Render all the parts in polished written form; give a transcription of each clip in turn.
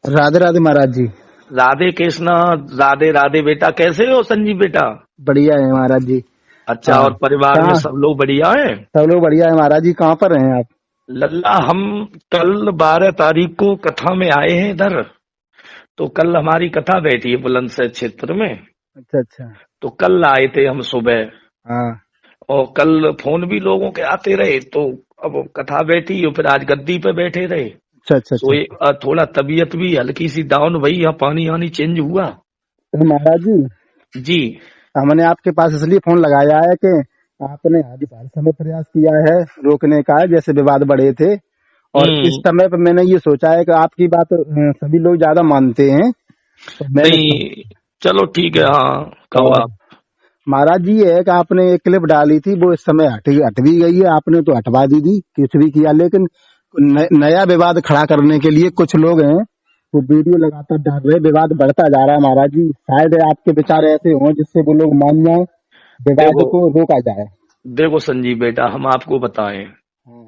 राधे राधे महाराज जी। राधे कृष्णा। राधे राधे बेटा, कैसे हो संजीव बेटा? बढ़िया है महाराज जी। अच्छा, हाँ। और परिवार में कहाँ? सब लोग बढ़िया है? सब लोग बढ़िया है महाराज जी। कहाँ पर हैं आप? लल्ला, हम कल 12 तारीख को कथा में आए हैं इधर। तो कल हमारी कथा बैठी है बुलंदशहर क्षेत्र में। अच्छा अच्छा। तो कल आए थे हम सुबह। हाँ। और कल फोन भी लोगों के आते रहे, तो अब कथा बैठी और फिर आज गद्दी पे बैठे रहे। अच्छा अच्छा तो अच्छा। ये थोड़ा तबीयत भी हल्की सी डाउन भई, यहाँ पानी आनी चेंज हुआ। तो महाराज जी, जी। हमने आपके पास इसलिए फोन लगाया है कि आपने आज हर समय प्रयास किया है रोकने का, जैसे विवाद बढ़े थे। और इस हम्म। समय पर मैंने ये सोचा है कि आपकी बात सभी लोग ज्यादा मानते हैं, तो मैंने नहीं, चलो ठीक है, हाँ कहो और आप। महाराज जी ये है कि आपने एक क्लिप डाली थी, वो इस समय हट भी गई है। आपने तो हटवा दी थी, कुछ भी किया, लेकिन नया विवाद खड़ा करने के लिए कुछ लोग हैं वो वीडियो लगातार डाल रहे, विवाद बढ़ता जा रहा है महाराज जी। शायद आपके विचार ऐसे हों जिससे वो लोग मान जाए, विवाद देखो को रोका जाए। देखो संजीव बेटा, हम आपको बताएं, हाँ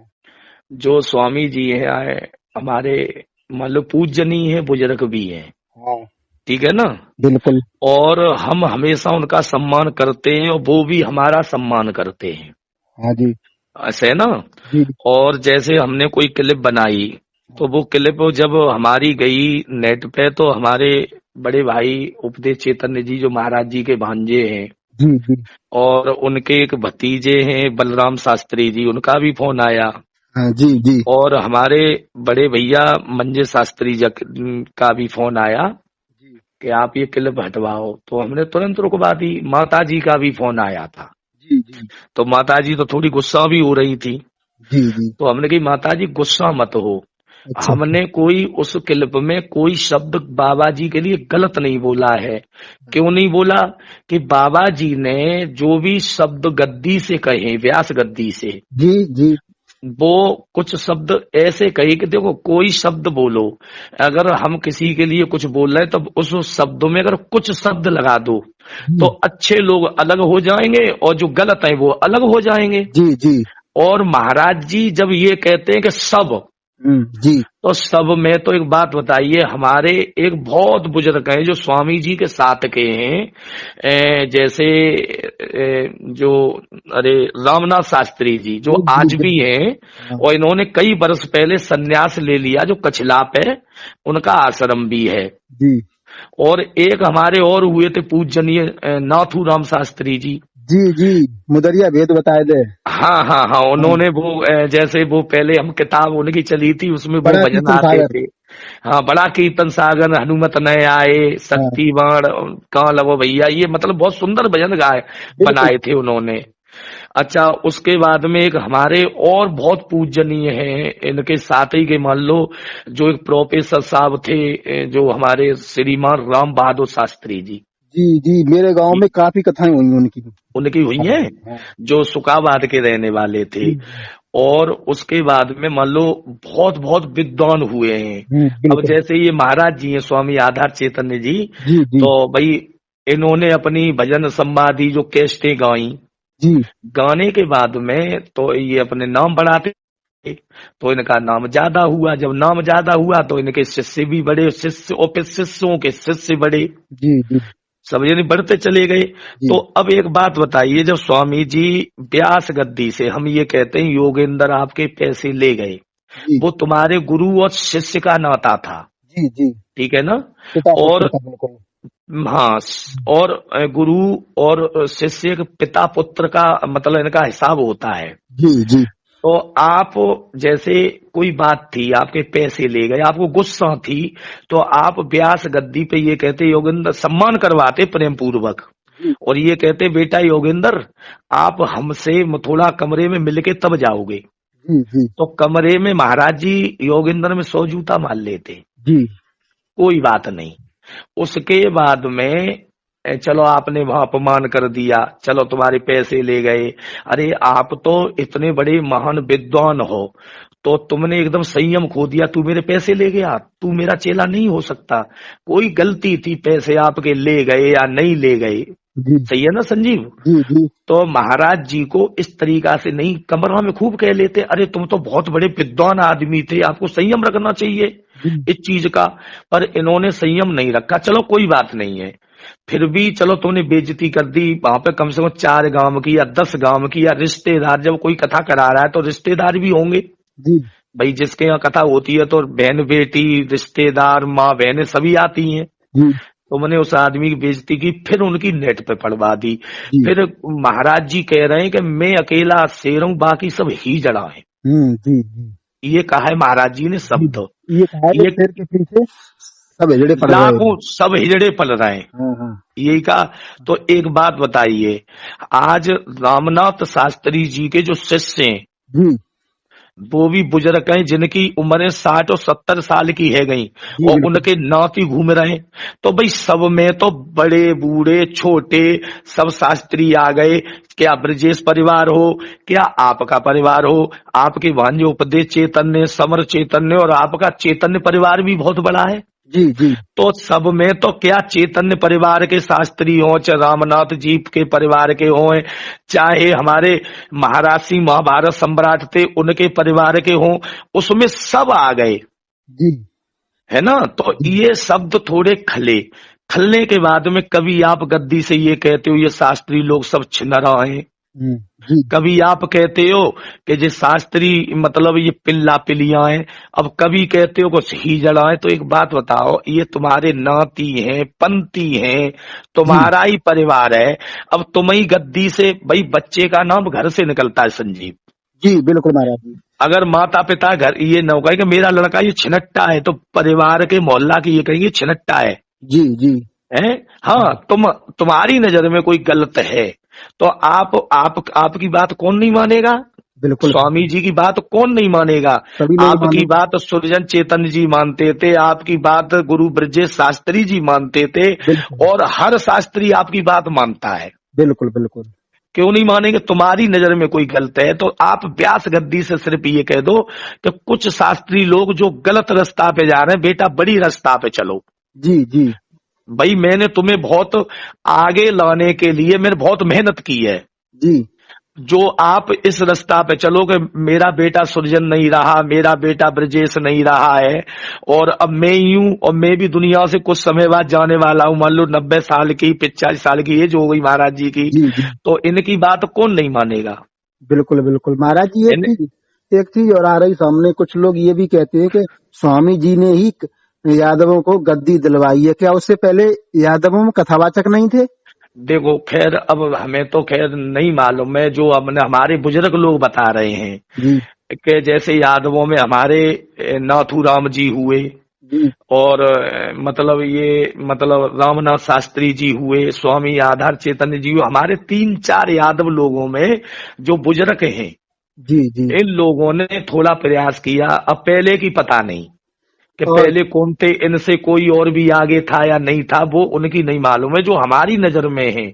जो स्वामी जी हैं हमारे, मान लो पूजनीय है, बुजुर्ग भी हैं, हाँ। ठीक है ना। बिल्कुल। और हम हमेशा उनका सम्मान करते हैं और वो भी हमारा सम्मान करते हैं, हाँ जी। ऐसे है ना। जी। और जैसे हमने कोई क्लिप बनाई, तो वो क्लिप जब हमारी गई नेट पे, तो हमारे बड़े भाई उपदेश चैतन्य जी, जो महाराज जी के भांजे हैं, जी जी। और उनके एक भतीजे हैं बलराम शास्त्री जी, उनका भी फोन आया। हाँ जी जी। और हमारे बड़े भैया मंजे शास्त्री जी का भी फोन आया जी कि आप ये क्लिप हटवाओ, तो हमने तुरंत रुकवा दी। माता जी का भी फोन आया था। जी जी। तो माता जी तो थोड़ी गुस्सा भी हो रही थी। जी जी। तो हमने कही माता जी गुस्सा मत हो, अच्छा अच्छा। हमने कोई उस क्लिप में कोई शब्द बाबा जी के लिए गलत नहीं बोला है। क्यों नहीं बोला? कि बाबा जी ने जो भी शब्द गद्दी से कहे, व्यास गद्दी से, जी जी। वो कुछ शब्द ऐसे कहे कि देखो, कोई शब्द बोलो, अगर हम किसी के लिए कुछ बोल रहे हैं तो उस शब्दों में अगर कुछ शब्द लगा दो, तो जी अच्छे लोग अलग हो जाएंगे और जो गलत है वो अलग हो जाएंगे। जी। जी। और महाराज जी जब ये कहते हैं कि सब, जी तो सब में तो एक बात बताइए, हमारे एक बहुत बुजुर्ग हैं जो स्वामी जी के साथ के हैं, जैसे जो, अरे रामनाथ शास्त्री जी, जो जी जी। आज भी हैं। हाँ। और इन्होंने कई वर्ष पहले सन्यास ले लिया, जो कछलाप है, उनका आश्रम भी है। जी और एक हमारे और हुए थे पूजनीय नाथू राम शास्त्री जी। जी। जी मुदरिया भेद बताए दे। हाँ हाँ हाँ, हाँ। उन्होंने वो जैसे वो पहले हम किताब उनकी चली थी, उसमें वो बड़ा भजन कीर्तन आते सागर। थे। हाँ, बड़ा कीर्तन सागर, हनुमत नए आए, हाँ। शक्तिवाण कहाँ लगो भैया, ये मतलब बहुत सुंदर भजन गाए, बिल्कुल। बनाए थे उन्होंने। अच्छा, उसके बाद में एक हमारे और बहुत पूजनीय हैं, इनके साथ ही के मान लो, जो एक प्रोफेसर साहब थे, जो हमारे श्रीमान राम बहादुर शास्त्री जी, जी जी। मेरे गांव में काफी कथाएं हुई उनकी। उनकी हुई हाँ है, हाँ। जो सुकाबाद के रहने वाले थे। जी। और उसके बाद में मान लो बहुत बहुत विद्वान हुए हैं। अब बिल्कुल। जैसे ये महाराज जी हैं स्वामी आधार चैतन्य जी, जी जी। तो भाई इन्होंने अपनी भजन संवादी जो कैस्टें गाई, जी गाने के बाद में तो ये अपने नाम बढ़ाते, तो इनका नाम ज्यादा हुआ। जब नाम ज्यादा हुआ तो इनके शिष्य भी बढ़े, शिष्य और फिर शिष्यों के शिष्य बढ़े, जी। जी सब यानी बढ़ते चले गए। जी। तो अब एक बात बताइए, जब स्वामी जी व्यास गद्दी से, हम ये कहते हैं योगेंद्र आपके पैसे ले गए, जी वो तुम्हारे गुरु और शिष्य का नाता था, जी। जी। ठीक है ना। पिता पुत्र और का बिल्कुल। हाँ, और गुरु और शिष्य के पिता पुत्र का मतलब इनका हिसाब होता है। जी जी। तो आप, जैसे कोई बात थी, आपके पैसे ले गए, आपको गुस्सा थी, तो आप व्यास गद्दी पे ये कहते योगेंद्र, सम्मान करवाते प्रेम पूर्वक, जी और ये कहते बेटा योगेंद्र, आप हमसे थोड़ा कमरे में मिलके तब जाओगे। जी। जी तो कमरे में महाराज जी योगेंद्र में 100 जूता मार लेते, जी। कोई बात नहीं। उसके बाद में चलो आपने वहां अपमान कर दिया, चलो तुम्हारे पैसे ले गए। अरे आप तो इतने बड़े महान विद्वान हो, तो तुमने एकदम संयम खो दिया, तू मेरे पैसे ले गया, तू मेरा चेला नहीं हो सकता। कोई गलती थी, पैसे आपके ले गए या नहीं ले गए, जी सही है ना संजीव। जी। जी तो महाराज जी को इस तरीका से नहीं, कमरा में खूब कह लेते, अरे तुम तो बहुत बड़े विद्वान आदमी थे, आपको संयम रखना चाहिए। जी इस चीज का। पर इन्होंने संयम नहीं रखा। चलो कोई बात नहीं है, फिर भी चलो तुमने बेइज्जती कर दी। वहां पे कम से कम 4 गांव की या 10 गांव की या रिश्तेदार, जब कोई कथा करा रहा है तो रिश्तेदार भी होंगे जी भाई। जिसके यहाँ कथा होती है तो बहन बेटी रिश्तेदार माँ बहनें सभी आती हैं। जी तो मैंने उस आदमी की बेइज्जती की, फिर उनकी नेट पे पड़वा दी। जी। फिर महाराज जी कह रहे हैं कि मैं अकेला शेर हूं, बाकी सब ही जड़ा है। जी जी ये कहा है महाराज जी ने जी। शब्द। ये कहा है कि ये शेर के पीछे सब हिजड़े पड़ रहे लाखों हैं। सब हिजड़े पल रहे हैं, हाँ हाँ। यही कहा। तो एक बात बताइए, आज रामनाथ शास्त्री जी के जो शिष्य हैं जी वो भी बुजुर्ग हैं, जिनकी उम्रें 60 और 70 साल की है गई, जी और बिल्कुल। उनके नाती घूम रहे हैं। तो भाई सब में तो बड़े बूढ़े छोटे सब शास्त्री आ गए। क्या ब्रजेश परिवार हो, क्या आपका परिवार हो, आपके भांजे उपदेश चैतन्य समर चैतन्य और आपका चैतन्य परिवार भी बहुत बड़ा है। जी जी तो सब में तो क्या चैतन्य परिवार के शास्त्री हों, चाहे रामनाथ जी के परिवार के हों, चाहे हमारे महाराष्ट्री महाभारत सम्राट थे उनके परिवार के हों, उसमें सब आ गए, जी है ना। तो जी ये शब्द थोड़े खले, खलने के बाद में कभी आप गद्दी से ये कहते हो ये शास्त्री लोग सब छिनरा हैं, हम्म, जी कभी आप कहते हो कि ये शास्त्री मतलब ये पिल्ला पिलिया हैं, अब कभी कहते हो कुछ ही जड़ा है। तो एक बात बताओ, ये तुम्हारे नाती हैं पंती हैं, जी तुम्हारा ही परिवार है। अब तुम ही गद्दी से, भाई बच्चे का नाम घर से निकलता है संजीव। जी बिल्कुल महाराज जी। अगर माता पिता घर ये न कहे कि मेरा लड़का ये छिनट्टा है, तो परिवार के मोहल्ला की ये कहेंगे छिनट्टा जी जी है। हाँ, तुम्हारी नजर में कोई गलत है तो आपकी बात कौन नहीं मानेगा। बिल्कुल स्वामी जी की बात कौन नहीं मानेगा। सभी लोग आपकी मानेंगे। बात सुरजन चेतन जी मानते थे, आपकी बात गुरु ब्रजेश शास्त्री जी मानते थे, बिल्कुल और हर शास्त्री आपकी बात मानता है। बिल्कुल बिल्कुल। क्यों नहीं मानेंगे। तुम्हारी नजर में कोई गलत है तो आप व्यास गद्दी से सिर्फ ये कह दो कि कुछ शास्त्री लोग जो गलत रास्ता पे जा रहे हैं, बेटा बड़ी रास्ता पे चलो। जी जी भाई मैंने तुम्हें बहुत आगे लाने के लिए मैंने बहुत मेहनत की है। जी जो आप इस रास्ता पे चलोगे, मेरा बेटा सुरजन नहीं रहा, मेरा बेटा ब्रजेश नहीं रहा है, और अब मैं ही हूं, और मैं भी दुनिया से कुछ समय बाद जाने वाला हूं। मान लो 90 साल की 45 साल की एज हो गई महाराज जी की, जी जी तो इनकी बात कौन नहीं मानेगा। बिल्कुल बिल्कुल महाराज जी। एक चीज और आ रही सामने, कुछ लोग ये भी कहते हैं कि स्वामी जी ने ही यादवों को गद्दी दिलवाई है। क्या उससे पहले यादवों में कथावाचक नहीं थे? देखो खैर अब हमें तो खैर नहीं मालूम है, जो हमने हमारे बुजुर्ग लोग बता रहे हैं जी कि जैसे यादवों में हमारे नाथूराम जी हुए, जी और मतलब ये मतलब रामनाथ शास्त्री जी हुए, स्वामी आधार चैतन्य जी हुए, हमारे 3-4 यादव लोगों में जो बुजुर्ग हैं, जी जी। इन लोगों ने थोड़ा प्रयास किया। अब पहले की पता नहीं कि और पहले कौन थे, इनसे कोई और भी आगे था या नहीं था, वो उनकी नहीं मालूम है। जो हमारी नजर में है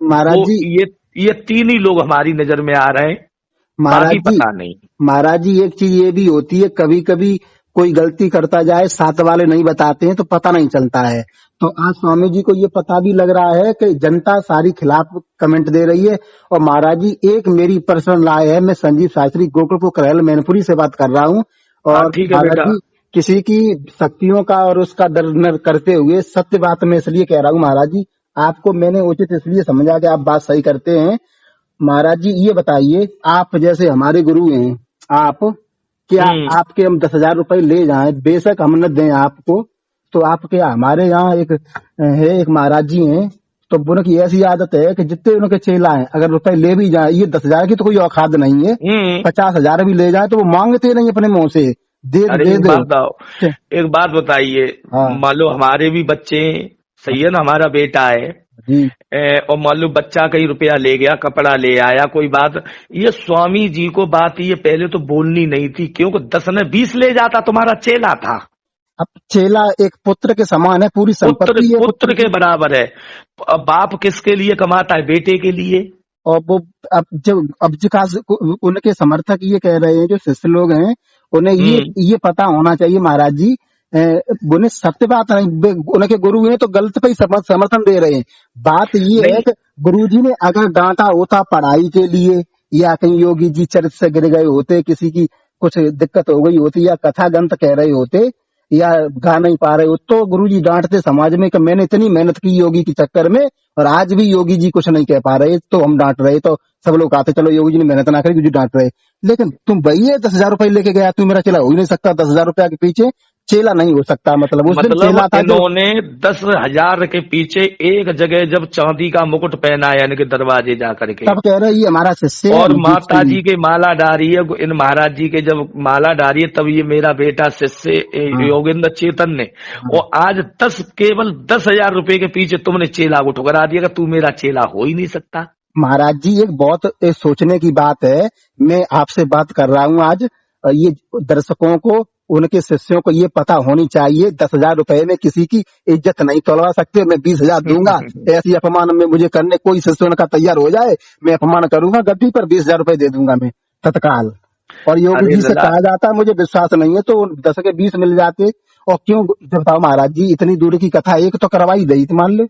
महाराज वो जी, ये 3 ही लोग हमारी नजर में आ रहे हैं, महाराज बाकी जी, पता नहीं। महाराज जी एक चीज ये भी होती है, कभी कभी कोई गलती करता जाए, साथ वाले नहीं बताते हैं तो पता नहीं चलता है। तो आज स्वामी जी को ये पता भी लग रहा है कि जनता सारी खिलाफ कमेंट दे रही है। और महाराज जी एक मेरी पर्सनल राय है, मैं संजीव शास्त्री गोकुलपुर करैल मैनपुरी से बात कर रहा हूँ। हाँ और ठीक है महाराज बेटा। जी किसी की शक्तियों का और उसका डर न करते हुए सत्य बात मैं इसलिए कह रहा हूँ महाराज जी, आपको मैंने उचित इसलिए समझा कि आप बात सही करते हैं। महाराज जी ये बताइए, आप जैसे हमारे गुरु हैं, आप क्या हम्म। आपके हम 10,000 रुपए ले जाएं, बेशक हम न दें आपको, तो आप क्या हमारे यहाँ एक है, एक महाराज जी हैं, तो उनकी ऐसी आदत है कि जितने उनके चेला हैं अगर रुपए ले भी जाए, ये 10,000 की तो कोई औकात नहीं है, हम्म। 50,000 भी ले जाए तो वो मांगते नहीं अपने मुंह से, दे अरे दे एक दो। बात बताओ, एक बात बताइए, हाँ मान लो हमारे भी बच्चे हैं, सही है ना, हमारा बेटा है, जी और मान लो बच्चा कहीं रुपया ले गया, कपड़ा ले आया, कोई बात, ये स्वामी जी को बात ये पहले तो बोलनी नहीं थी, क्योंकि 10 ने 20 ले जाता, तुम्हारा चेला था। अब चेला एक पुत्र के समान है, पूरी पुत्र संपत्ति है पुत्र पुत्र के की। बराबर है। अब बाप किसके लिए कमाता है, बेटे के लिए। और वो अब जो उनके समर्थक ये कह रहे हैं, जो शिष्य लोग हैं, उन्हें हम्म। ये पता होना चाहिए महाराज जी, उन्हें सत्य बात नहीं, उनके गुरु हैं तो गलत पे ही समर्थन दे रहे हैं। बात ये है नहीं कि गुरु जी ने अगर डांटा होता पढ़ाई के लिए, या कहीं योगी जी चरित्र से गिर गए होते, किसी की कुछ दिक्कत हो गई होती, या कथा ग्रंथ कह रहे होते, या गा नहीं पा रहे हो, तो गुरुजी डांटते समाज में कि मैंने इतनी मेहनत की योगी के चक्कर में और आज भी योगी जी कुछ नहीं कह पा रहे, तो हम डांट रहे। तो सब लोग कहते चलो योगी जी ने मेहनत ना करी, गुरुजी डांट रहे। लेकिन तुम भैया 10,000 रुपए लेके गया, तू मेरा चेला हो ही नहीं सकता। 10,000 रुपया के पीछे चेला नहीं हो सकता। मतलब उस दिन मतलब चेला था जो, इन्होंने 10,000 के पीछे एक जगह जब चांदी का मुकुट पहनाया इनके दरवाजे जा करके, तब कह रहे ये हमारा शिष्य है, और हम माता जीत जी के माला डाली है, इन महाराज जी के जब माला डाली है तब ये मेरा बेटा शिष्य हाँ योगेंद्र चेतन ने, हाँ। और आज केवल 10,000 रुपए के पीछे तुमने चेला को ठुकरा दिया कि तू मेरा चेला हो ही नहीं सकता। महाराज जी एक बहुत सोचने की बात है। मैं आपसे बात कर रहा हूँ आज, ये दर्शकों को, उनके शिष्यों को ये पता होनी चाहिए 10,000 रुपए में किसी की इज्जत नहीं तोड़वा सकते। मैं 20,000 दूंगा, ऐसी अपमान में मुझे करने कोई शिष्य उनका तैयार हो जाए, मैं अपमान करूंगा गद्दी पर, 20,000 रुपए दे दूंगा मैं तत्काल। और योगी अरे जी से लला, कहा जाता मुझे विश्वास नहीं है तो 10 के 20 मिल जाते। और क्यों जब बताओ महाराज जी, इतनी दूर की कथा एक तो करवाई गई थी मान ले,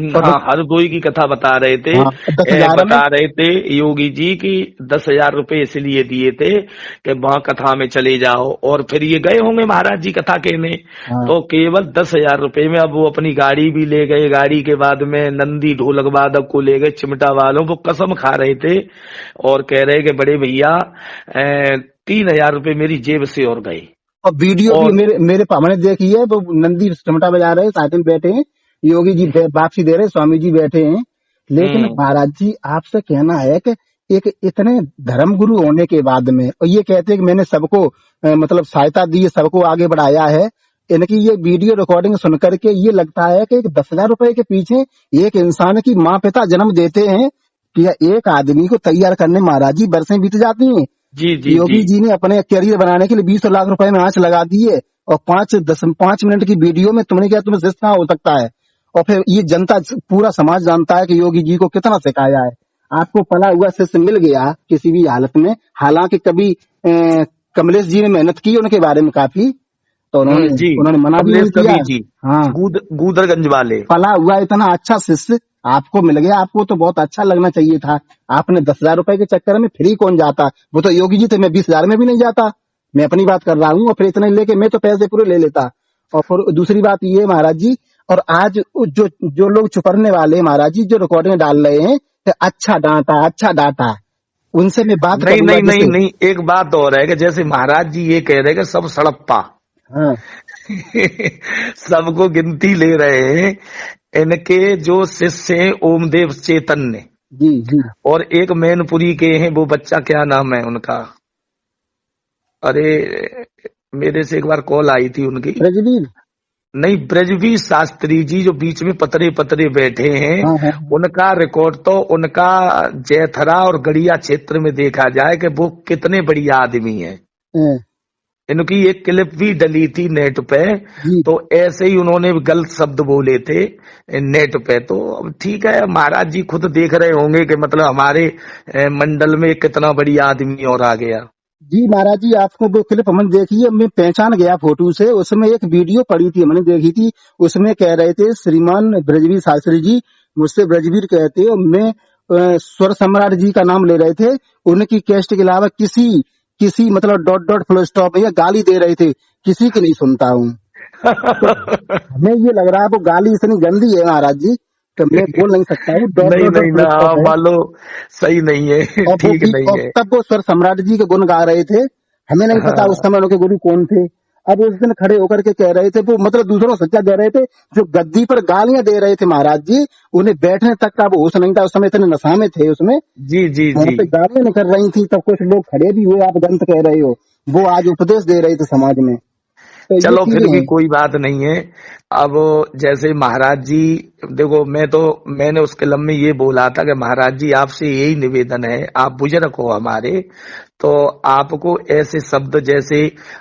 और हाँ हर दोई की कथा बता रहे थे। हाँ 10,000 में। बता रहे थे योगी जी की 10,000 रुपए इसलिए दिए थे कि वहां कथा में चले जाओ, और फिर ये गए होंगे महाराज जी कथा कहने, हाँ तो केवल 10,000 रुपए में अब वो अपनी गाड़ी भी ले गए, गाड़ी के बाद में नंदी ढोलक वादक को ले गए चिमटा वालों, वो कसम खा रहे थे और कह रहे कि बड़े भैया 3,000 रुपए मेरी जेब से और गए। और वीडियो भी और मेरे हमने देखी है, वो नंदी टमटा बजा रहे, साथ में बैठे हैं, योगी जी वापसी दे रहे, स्वामी जी बैठे हैं। लेकिन हम्म, महाराज जी आपसे कहना है कि एक इतने धर्म गुरु होने के बाद में, और ये कहते हैं कि मैंने सबको मतलब सहायता दी है, सबको आगे बढ़ाया है, इनकी ये वीडियो रिकॉर्डिंग सुन करके ये लगता है कि 10,000 रुपए के पीछे एक इंसान की माँ पिता जन्म देते हैं कि एक आदमी को तैयार करने महाराज जी बरसें बीत जाती हैं। जी जी जी। योगी जी ने अपने करियर बनाने के लिए 20 लाख रुपए में आंच लगा दी है, और 5 मिनट की वीडियो में तुमने क्या, तुम्हें शिष्य कहाँ हो सकता है। और फिर ये जनता, पूरा समाज जानता है कि योगी जी को कितना सिखाया है। आपको पला हुआ शिष्य मिल गया किसी भी हालत में, हालांकि कभी कमलेश जी ने मेहनत की उनके बारे में काफी, तो उन्होंने जी, उन्होंने मना भी कमलेश नहीं किया। कवि जी, हाँ, गूदरगंज वाले। पला हुआ इतना अच्छा शिष्य आपको मिल गया, आपको तो बहुत अच्छा लगना चाहिए था। आपने 10,000 रुपए के चक्कर में फ्री कौन जाता, वो तो योगी जी थे, मैं 20,000 में भी नहीं जाता। मैं अपनी बात कर रहा हूँ, और फिर इतने लेके मैं तो पैसे पूरे ले लेता। और फिर दूसरी बात ये महाराज जी, और आज जो जो लोग चुपरने वाले महाराज जी जो रिकॉर्डिंग डाल रहे हैं कि अच्छा डांटा अच्छा डांटा, उनसे मैं बात नहीं करूंगा नहीं नहीं जैसे। नहीं, एक बात और है कि जैसे महाराज जी ये कह रहे हैं कि सब सड़प्पा हाँ सबको गिनती ले रहे हैं। इनके जो शिष्य हैं ओमदेव चेतन ने, जी जी। और एक मैनपुरी के हैं, वो बच्चा क्या नाम है उनका, अरे मेरे से एक बार कॉल आई थी उनकी, ब्रजवीर। नहीं ब्रजवीर शास्त्री जी जो बीच में पतरे पतरे बैठे हैं, हाँ हाँ उनका रिकॉर्ड तो उनका जैथरा और गड़िया क्षेत्र में देखा जाए कि वो कितने बढ़िया आदमी हैं। हाँ, इनकी एक क्लिप भी डली थी नेट पे, जी। तो ऐसे ही उन्होंने भी गलत शब्द बोले थे नेट पे। तो अब ठीक है, महाराज जी खुद देख रहे होंगे कि मतलब हमारे मंडल में कितना बढ़िया आदमी और आ गया। जी महाराज जी, आपको वो क्लिप हमने देखी है, मैं पहचान गया फोटो से। उसमें एक वीडियो पड़ी थी, हमने देखी थी। उसमें कह रहे थे श्रीमान ब्रजवीर शास्त्री जी, मुझसे ब्रजवीर कहते, और मैं स्वर सम्राट जी का नाम ले रहे थे। उनकी कैस्ट के अलावा किसी किसी मतलब डॉट डॉट फुल स्टॉप या गाली दे रहे थे, किसी की नहीं सुनता हूँ। तो हमें ये लग रहा है वो गाली इतनी गंदी है महाराज जी, तो मैं बोल नहीं सकता हूँ। डॉट नहीं डॉट डॉट नहीं फुल ना, स्टॉप है। मान लो सही नहीं है, और ठीक नहीं और है। तब वो स्वर सम्राट जी के गुण गा रहे थे, हमें नहीं पता उस हाँ समय उनके गुरु कौन थे। अब उस दिन खड़े होकर के कह रहे थे, वो मतलब दूसरों सच्चा कह रहे थे, जो गद्दी पर गालियां दे रहे थे महाराज जी, उन्हें बैठने तक का वो होश नहीं था। उस समय इतने नशा में थे उसमें, जी जी वहां जी। पे गालियां निकल रही थी, तब कुछ लोग खड़े भी हुए, आप गलत कह रहे हो, वो आज उपदेश दे रहे थे समाज में। तो ये चलो फिर चीजें भी हैं। कोई बात नहीं है। अब जैसे महाराज जी, देखो मैंने उस कलम में ये बोला था कि महाराज जी आपसे यही निवेदन है, आप बुजुर्ग हो हमारे, तो आपको ऐसे शब्द जैसे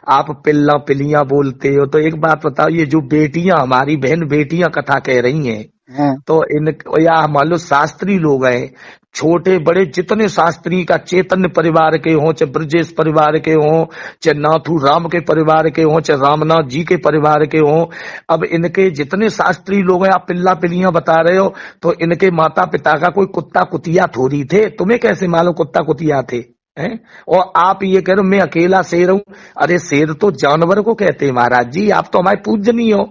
आप पिल्ला पिलियां बोलते हो, तो एक बात बताओ, ये जो बेटियां हमारी बहन बेटियां कथा कह रही हैं, हाँ तो इन या मान लो शास्त्री लोग हैं, छोटे बड़े जितने शास्त्री का चैतन्य परिवार के हों, चाहे ब्रजेश परिवार के हों, चाहे नाथू राम के परिवार के हों, चाहे रामनाथ जी के परिवार के हों, अब इनके जितने शास्त्री लोग हैं, आप पिल्ला पिलियां बता रहे हो, तो इनके माता पिता का कोई कुत्ता कुतिया थोड़ी थे, तुम्हें कैसे मालूम कुत्ता कुतिया थे। हैं? और आप ये कह रहे हो मैं अकेला शेर हूं। अरे शेर तो जानवर को कहते हैं महाराज जी, आप तो हमारे पूजनीय हो।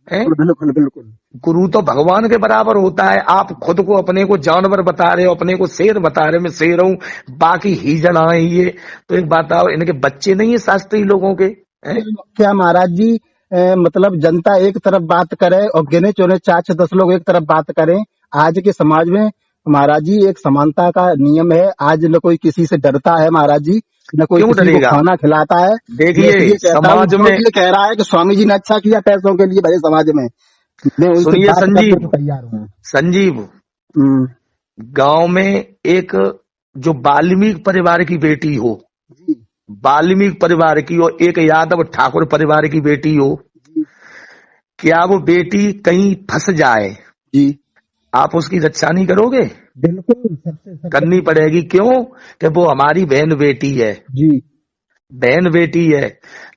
हैं? बिल्कुल बिल्कुल। गुरु तो भगवान के बराबर होता है। आप खुद को अपने को जानवर बता रहे हो, अपने को शेर बता रहे हो, मैं शेर हूं, बाकी ही जना है ये। तो एक बात आओ, इनके बच्चे नहीं है शास्त्री लोगों के? हैं? क्या महाराज जी, मतलब जनता एक तरफ बात करे और गिने चुने 4 से 10 लोग एक तरफ बात करें। आज के समाज में महाराज जी एक समानता का नियम है। आज न कोई किसी से डरता है महाराज जी, न कोई क्यों किसी को डरेगा? खाना खिलाता है। देखिए जैसे ये कहता हूँ, समाज जो में, ये कह रहा है कि स्वामी जी ने अच्छा किया पैसों के लिए भरे समाज में, मैं उनसे सुनिए बात करने को संजीव, तैयार हूँ। संजीव, हम्म, गांव में एक जो वाल्मीकि परिवार की बेटी हो, जी वाल्मीकि परिवार की, और एक यादव ठाकुर परिवार की बेटी हो, जी क्या वो बेटी कहीं फंस जाए, जी आप उसकी रक्षा नहीं करोगे? बिल्कुल, सबसे सबसे करनी पड़ेगी। क्यों? कि वो हमारी बहन बेटी है, जी बहन बेटी है।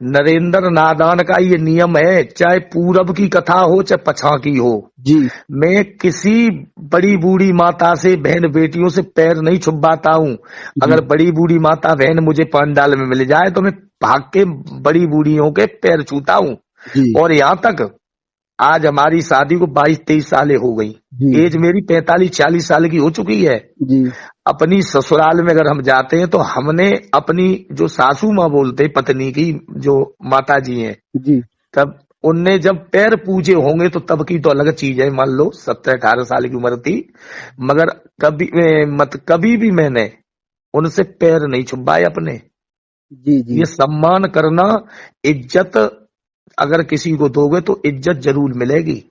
नरेंद्र नादान का ये नियम है, चाहे पूरब की कथा हो चाहे पछा की हो, जी मैं किसी बड़ी बूढ़ी माता से बहन बेटियों से पैर नहीं छुपाता हूँ। जी अगर बड़ी बूढ़ी माता बहन मुझे पंडाल में मिल जाए तो मैं भाग के बड़ी बूढ़ियों के पैर छूता हूँ। जी और यहाँ तक, आज हमारी शादी को 22-23 सालें हो गई, जी एज मेरी 45-40 साल की हो चुकी है। जी अपनी ससुराल में अगर हम जाते हैं तो हमने अपनी जो सासू माँ बोलते पत्नी की, जो माता जी हैं, जी तब उनने जब पैर पूजे होंगे तो तब की तो अलग चीज है। मान लो 17-18 साल की उम्र थी, मगर कभी भी मैंने उनसे पैर नहीं छुपाए अपने। जी जी ये सम्मान करना, इज्जत अगर किसी को दोगे तो इज्जत जरूर मिलेगी।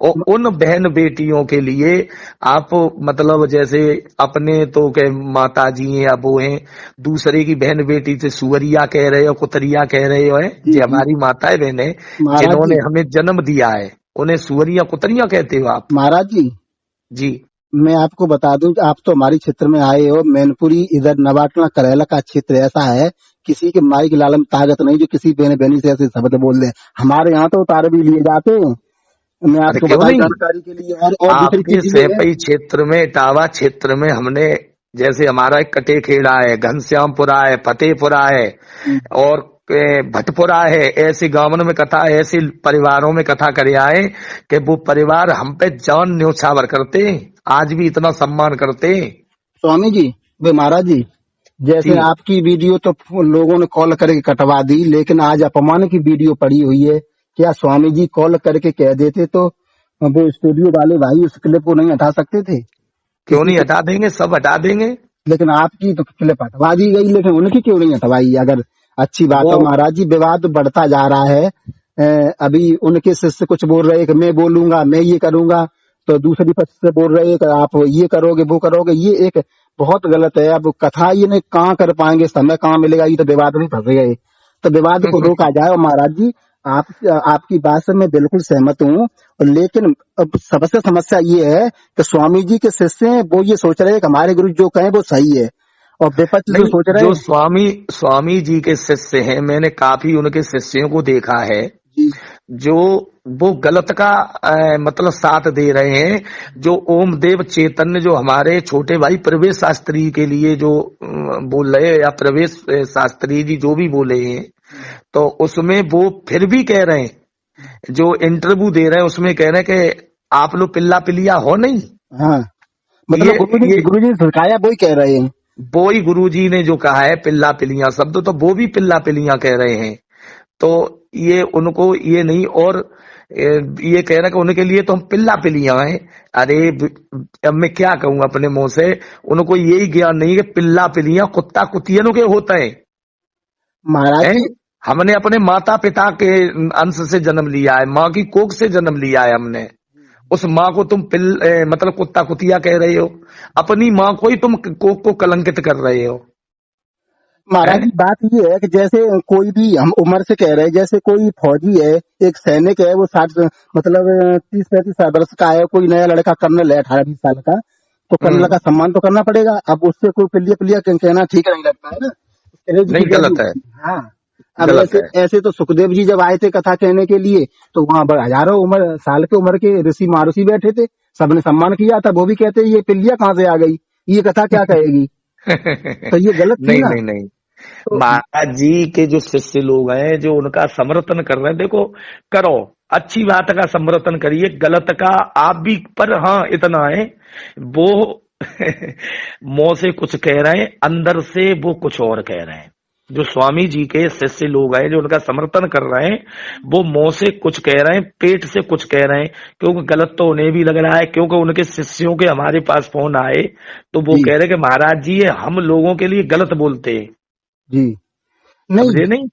और उन बहन बेटियों के लिए आप, मतलब जैसे अपने तो के माता जी हैं या वो हैं, दूसरे की बहन बेटी से सुअरिया कह रहे हो, कुतरिया कह रहे हो। है जी ये जी हमारी माताएं बहनें महाराज जिन्होंने जी, हमें जन्म दिया है, उन्हें सुअरिया कुतरिया कहते हो आप? महाराज जी, जी। मैं आपको बता दूं, आप तो हमारी क्षेत्र में आए हो, मैनपुरी इधर नवाटना करेला का क्षेत्र ऐसा है, किसी के माई की लालम ताकत नहीं जो किसी बहन बहनी से ऐसे शब्द बोल दे। हमारे यहाँ तो उतार भी लिए जाते हैं। मैं अरे आपको क्यों बताई नहीं? जानकारी के लिए। और दूसरी आपके चीज ये है। सैपई क्षेत्र में, इटावा क्षेत्र में हमने, जैसे हमारा एक कटेखेड़ा है, घनश्यामपुरा है, फतेहपुरा है, जी और भटपुरा है, ऐसे गांवों में कथा, ऐसे परिवारों में कथा करे आए कि वो परिवार हम पे जान न्योछावर करते हैं, आज भी इतना सम्मान करते हैं। स्वामी जी, वे महाराज जी, जी। जैसे आपकी वीडियो तो लोगों ने कॉल करके कटवा दी, लेकिन आज अपमान की वीडियो पड़ी हुई है। क्या स्वामी जी कॉल करके कह देते तो वो स्टूडियो वाले भाई उस क्लिप को नहीं हटा सकते थे? क्यों किसी नहीं को, हटा देंगे, सब हटा देंगे। लेकिन आपकी तो क्लिप हटवा दी गई, लेकिन उनकी क्यों नहीं हटवाई? अगर अच्छी बात वो हो महाराज जी, विवाद बढ़ता जा रहा है। अभी उनके शिष्य कुछ बोल रहे हैं कि मैं बोलूंगा, मैं ये करूंगा, तो दूसरी पक्ष से बोल रहे हैं कि आप ये करोगे वो करोगे। ये एक बहुत गलत है। अब कथा ये नहीं कहाँ कर पाएंगे, समय कहाँ मिलेगा, ये तो विवाद में फंस गए। तो विवाद को रोका जाए। और महाराज जी, आप आपकी बात से मैं बिल्कुल सहमत हूँ, लेकिन अब सबसे समस्या ये है कि स्वामी जी के शिष्य हैं, वो ये सोच रहे हैं कि हमारे गुरु जो कहें वो सही है, और विपक्ष जो नहीं, सोच रहे जो हैं। स्वामी स्वामी जी के शिष्य हैं, मैंने काफी उनके शिष्यों को देखा है, जी जो वो गलत का मतलब साथ दे रहे हैं। जो ओम देव चैतन्य, जो हमारे छोटे भाई प्रवेश शास्त्री के लिए जो बोल रहे हैं, या प्रवेश शास्त्री जी जो भी बोले हैं, तो उसमें वो फिर भी कह रहे हैं, जो इंटरव्यू दे रहे हैं उसमें कह रहे हैं कि आप लोग पिल्ला पिलिया हो नहीं। हाँ, मतलब ये गुरु जी ने सिखाया वही कह रहे हैं। वो ही गुरु जी ने जो कहा है पिल्ला पिलिया शब्द, तो वो भी पिल्ला पिलिया कह रहे हैं। तो ये उनको ये नहीं, और ये कह रहा कि उनके लिए तो हम पिल्ला पिलिया हैं। अरे अब मैं क्या कहूँ अपने मुंह से, उनको यही ज्ञान नहीं कि पिल्ला पिलिया कुत्ता कुतियनों के होते हैं। महाराज हैं? जी, हमने अपने माता पिता के अंश से जन्म लिया है, माँ की कोख से जन्म लिया है हमने। उस माँ को तुम मतलब कुत्ता कुतिया कह रहे हो, अपनी माँ को ही तुम कोख को कलंकित कर रहे हो। महाराज हैं? जी, बात ये है कि जैसे कोई भी, हम उम्र से कह रहे हैं, जैसे कोई फौजी है, एक सैनिक है, वो 60 मतलब 30-35 वर्ष का है, कोई नया लड़का कर्नल है 18-20 साल का, तो कर्नल का सम्मान तो करना पड़ेगा। अब उससे कोई पिलिया पिलिया कहना ठीक नहीं लगता है ना, करेज की नहीं, वैल्यू गलत है, होती है। हाँ, अब गलत ऐसे है। ऐसे तो सुखदेव जी जब आए थे कथा कहने के लिए, तो वहां हजारों साल के उम्र के ऋषि महर्षि बैठे थे, सबने सम्मान किया था। वो भी कहते ये पिलिया कहाँ से आ गई, ये कथा क्या कहेगी। तो ये गलत थी नहीं ना। नहीं नहीं, तो महाराज जी के जो शिष्य लोग हैं जो उनका समर्थन कर रहे हैं, देखो करो, अच्छी बात का समर्थन करिए, गलत का आप भी, पर हाँ इतना है वो मुंह से कुछ कह रहे हैं, अंदर से वो कुछ और कह रहे हैं। जो स्वामी जी के शिष्य लोग हैं जो उनका समर्थन कर रहे हैं, वो मुंह से कुछ कह रहे हैं, पेट से कुछ कह रहे हैं, क्योंकि गलत तो उन्हें भी लग रहा है, क्योंकि उनके शिष्यों के हमारे पास फोन आए तो वो जी कह रहे हैं कि महाराज जी ये हम लोगों के लिए गलत बोलते हैं। जी समझे नहीं, नहीं?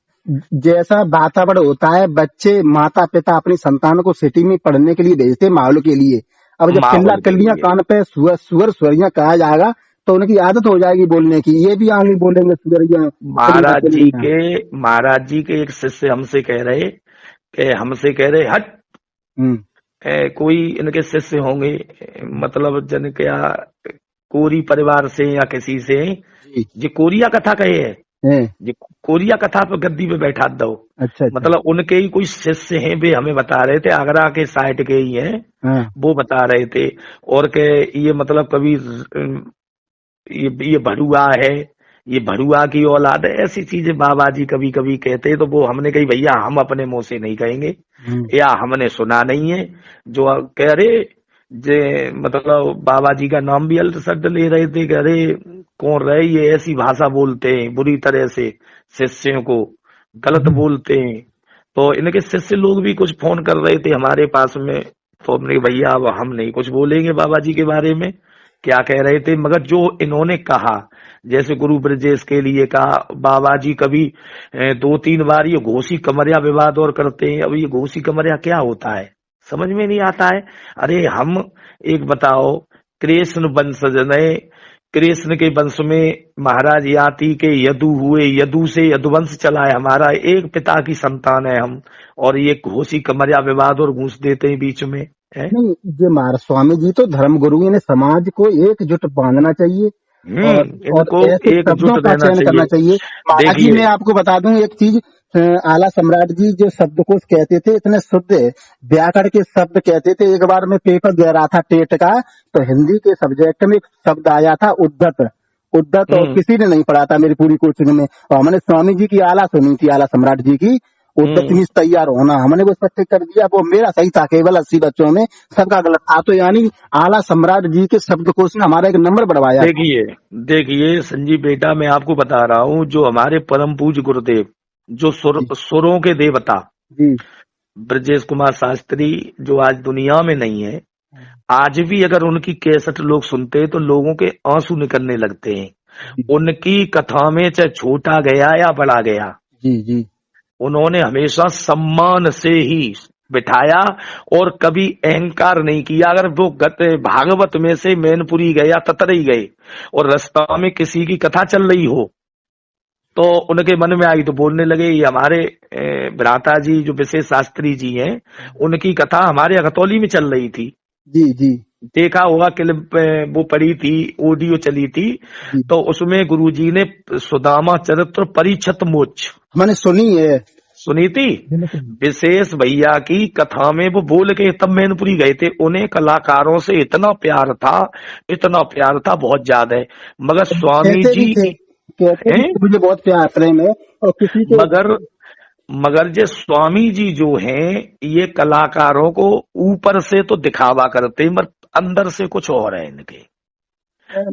जैसा वातावरण होता है, बच्चे माता पिता अपनी संतान को सिटी में पढ़ने के लिए भेजते हैं, माहौल के लिए। अब जब चिल्ला माहौल के कलियां लिए। कान पे सुअर सुअर सुअरियां कहा जाएगा तो उनकी आदत हो जाएगी बोलने की, ये भी आगे बोलेंगे सुअरियां कलियां कलियां। महाराज जी के एक शिष्य हमसे कह रहे कि हमसे कह रहे हट, हम्म। कोई इनके शिष्य होंगे, मतलब जन क्या, कोरी परिवार से या किसी से, जी। जो कोरिया कथा कहे है, है। जो कोरिया कथा पे गद्दी पे बैठा दो, अच्छा अच्छा। मतलब उनके ही कोई शिष्य हैं, वे हमें बता रहे थे, आगरा के साइड के ही हैं, हाँ। वो बता रहे थे। और के ये मतलब कभी ये भड़ुआ है, ये भड़ुआ की औलाद है, ऐसी चीजें बाबा जी कभी कभी कहते, तो वो हमने कही भैया हम अपने मुंह से नहीं कहेंगे, हम्म। या हमने सुना नहीं है। जो कह रहे जे मतलब बाबा जी का नाम भी अल्ट ले रहे थे, कह रहे कौन रहे ये ऐसी भाषा बोलते हैं बुरी तरह से, शिष्यों को गलत हम्म। बोलते हैं। तो इनके शिष्य लोग भी कुछ फोन कर रहे थे हमारे पास में, तो हमने कहा, भैया अब हम नहीं कुछ बोलेंगे बाबा जी के बारे में, क्या कह रहे थे। मगर जो इन्होंने कहा, जैसे गुरु ब्रजेश के लिए कहा, बाबा जी कभी 2-3 बार ये घोषी कमरिया विवाद और करते हैं। अब ये घोषी कमरिया क्या होता है समझ में नहीं आता है। अरे हम एक बताओ, कृष्ण वंशज ने, कृष्ण के वंश में महाराज याति के यदु हुए, यदु से यदुवंश चला है हमारा, एक पिता की संतान है हम, और ये घोषी कमरिया विवाद और घूस देते हैं बीच में है। नहीं, ये महाराज स्वामी जी तो धर्म गुरु हैं, इन्हें समाज को एकजुट बांधना चाहिए और इनको ऐसे एकजुट शब्दों का रहना चयन करना चाहिए। चाहिए। महाराज जी देखिए, मैं आपको बता दूं एक चीज, आला सम्राट जी जो शब्दकोश कहते थे इतने शुद्ध व्याकरण के शब्द कहते थे। एक बार मैं पेपर दे रहा था टेट का, तो हिंदी के सब्जेक्ट में एक शब्द आया था उद्दत। उद्दत और हम्म किसी ने नहीं पढ़ा था मेरी पूरी कोचिंग में, और हमने स्वामी जी की आला सुनी थी, आला सम्राट जी की उद्दत हम्म मीन्स तैयार होना, हमने वो सत्य कर दिया, वो मेरा सही था, केवल 80 बच्चों में सबका गलत था। तो यानी आला सम्राट जी के शब्दकोश ने हमारा एक नंबर बढ़वाया था। देखिए, देखिए संजीव बेटा, मैं आपको बता रहा हूँ, जो हमारे परम पूज्य गुरुदेव, जो जी सुरों के देवता जी ब्रजेश कुमार शास्त्री, जो आज दुनिया में नहीं है, आज भी अगर उनकी कैसेट लोग सुनते हैं तो लोगों के आंसू निकलने लगते हैं। जी उनकी कथा में चाहे छोटा गया या बड़ा गया, जी जी उन्होंने हमेशा सम्मान से ही बिठाया और कभी अहंकार नहीं किया। अगर वो भागवत में से मैनपुरी गए या ततरई गए और रास्ता में किसी की कथा चल रही हो तो उनके मन में आई तो बोलने लगे, ये हमारे भ्राता जी जो विशेष शास्त्री जी हैं, उनकी कथा हमारे अगतौली में चल रही थी, जी जी देखा होगा क्लिप, वो पड़ी थी, ऑडियो चली थी, जी तो उसमें गुरुजी ने सुदामा चरित्र परिछत मोक्ष मैंने सुनी है। सुनी थी। बिल्कुल। विशेष भैया की कथा में वो बोल के तब मैनपुरी गए थे, उन्हें कलाकारों से इतना प्यार था, इतना प्यार था, बहुत ज्यादा है। मगर स्वामी कहते भी जी थे, कहते भी हैं, थे मुझे बहुत प्यार प्रेम है, और किसी के। मगर मगर ये स्वामी जी जो हैं, ये कलाकारों को ऊपर से तो दिखावा करते हैं, मगर अंदर से कुछ और है इनके।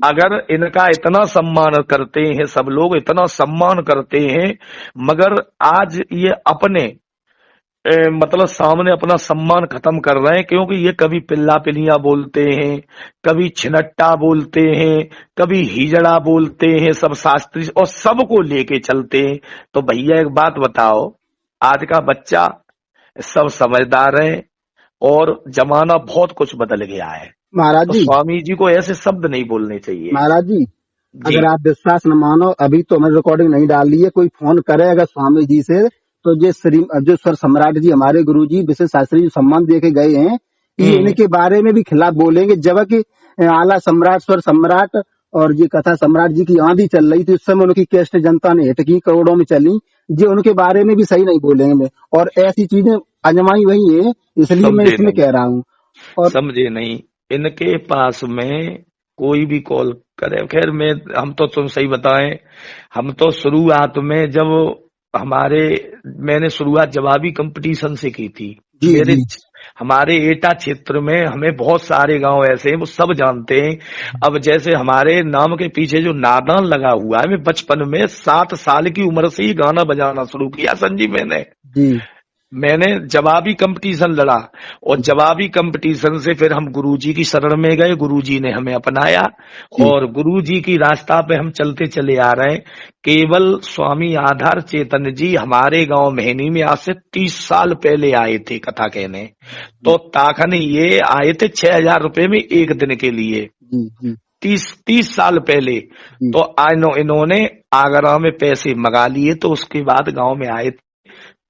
अगर इनका इतना सम्मान करते हैं, सब लोग इतना सम्मान करते हैं, मगर आज ये अपने मतलब सामने अपना सम्मान खत्म कर रहे हैं, क्योंकि ये कभी पिल्ला पिलियां बोलते हैं, कभी छिनट्टा बोलते हैं, कभी हिजड़ा बोलते हैं, सब शास्त्री और सबको लेके चलते हैं। तो भैया एक बात बताओ, आज का बच्चा सब समझदार है और जमाना बहुत कुछ बदल गया है, महाराज तो जी, स्वामी जी को ऐसे शब्द नहीं बोलने चाहिए। महाराज जी, जी। अगर आप विश्वास न मानो, अभी तो मैंने रिकॉर्डिंग नहीं डाली है, कोई फोन करे अगर स्वामी जी से, तो ये श्री जो स्वर सम्राट जी हमारे गुरु जी विशेष शास्त्री जी सम्मान दे के गए हैं, ये हम्म इनके बारे में भी खिलाफ बोलेंगे। जबकि आला सम्राट स्वर सम्राट और ये कथा सम्राट जी की आंधी चल रही थी, उस समय उनकी कैस्ट जनता ने हिट की, करोड़ों में चली, ये उनके बारे में भी सही नहीं बोलेंगे मैं, और ऐसी चीजें अजमाई वही है, इसलिए मैं समझे इसमें नहीं, कह रहा हूँ। और समझे नहीं, इनके पास में कोई भी कॉल करे। खैर हम तो तुम सही बताएं, हम तो शुरुआत में जब मैंने शुरुआत जवाबी कंपटीशन से की थी। जी मेरे जी हमारे एटा क्षेत्र में हमें बहुत सारे गांव ऐसे हैं, वो सब जानते हैं। अब जैसे हमारे नाम के पीछे जो नादान लगा हुआ है, मैं बचपन में 7 साल की उम्र से ही गाना बजाना शुरू किया संजीव। जी मैंने जवाबी कंपटीशन लड़ा, और जवाबी कंपटीशन से फिर हम गुरुजी की शरण में गए, गुरुजी ने हमें अपनाया, जी और गुरुजी की रास्ता पे हम चलते चले आ रहे हैं। केवल स्वामी आधार चेतन जी हमारे गांव मेहनी में आज से 30 साल पहले आए थे कथा कहने। जी तो ताखन ये आए थे 6,000 रुपए में एक दिन के लिए, जी जी 30 साल पहले। जी तो इन्होंने आगरा में पैसे मंगा लिए, तो उसके बाद गांव में आए।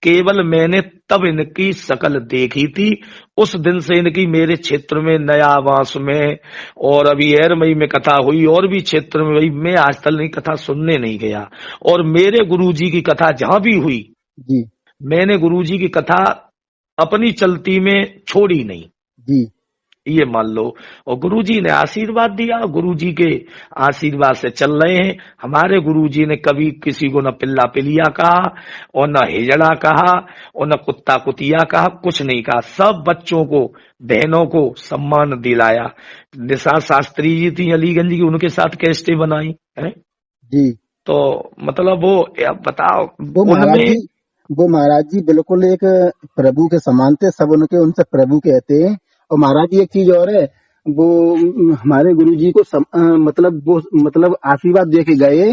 केवल मैंने तब इनकी शक्ल देखी थी, उस दिन से इनकी मेरे क्षेत्र में नया आवास में, और अभी एरमई में कथा हुई, और भी क्षेत्र में हुई, मैं आज तक नहीं कथा सुनने नहीं गया। और मेरे गुरुजी की कथा जहां भी हुई, जी मैंने गुरुजी की कथा अपनी चलती में छोड़ी नहीं, जी ये मान लो। और गुरुजी ने आशीर्वाद दिया, गुरुजी के आशीर्वाद से चल रहे हैं। हमारे गुरुजी ने कभी किसी को न पिल्ला पिलिया कहा, और न हिजड़ा कहा, और न कुत्ता कुतिया कहा, कुछ नहीं कहा। सब बच्चों को, बहनों को सम्मान दिलाया। निशा शास्त्री जी थी अलीगंज की, उनके साथ कैस्टे बनाई है। जी तो मतलब वो, अब बताओ, वो महाराज उनमें जी वो महाराज जी बिल्कुल एक प्रभु के समान थे, सब उनके उनसे प्रभु कहते हैं। और महाराज जी एक चीज और है, वो हमारे गुरु जी को मतलब आशीर्वाद दे के गए,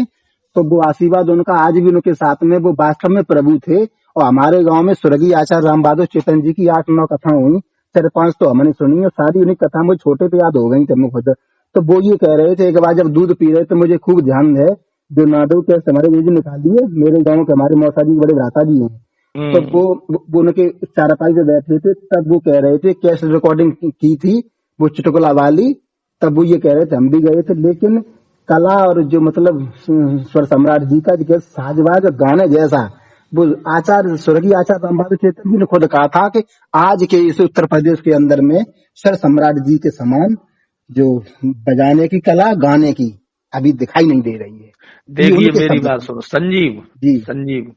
तो वो आशीर्वाद उनका आज भी उनके साथ में, वो वास्तव में प्रभु थे। और हमारे गांव में स्वर्गीय आचार्य राम बहादुर चेतन जी की 8-9 कथा हुई, 4-5 तो हमने सुनी, और सारी उन्हीं कथा मुझे छोटे पे याद हो गई थे खुद। तो वो ये कह रहे थे, एक बार जब दूध पी रहे थे, मुझे खूब ध्यान है, जो नाडो के हमारे गुरु जी निकाल दिए, मेरे गांव के हमारे मौसा जी बड़े भ्राता जी हैं। तो वो उनके चारपाई पे बैठे थे, तब वो कह रहे थे, कैसे रिकॉर्डिंग की थी वो चुटकुला वाली, तब वो ये कह रहे थे, हम भी गए थे, लेकिन कला और जो मतलब स्वर सम्राट जी का जो साजबाज और गाने जैसा, वो स्वर्गीय आचार्य राम बहादुर चेतन जी ने खुद कहा था कि आज के इस उत्तर प्रदेश के अंदर में स्वर सम्राट जी के समान जो बजाने की कला, गाने की अभी दिखाई नहीं दे रही है। ये देखिए उनके मेरी शब्द बात थे। सुनो संजीव, जी संजीव,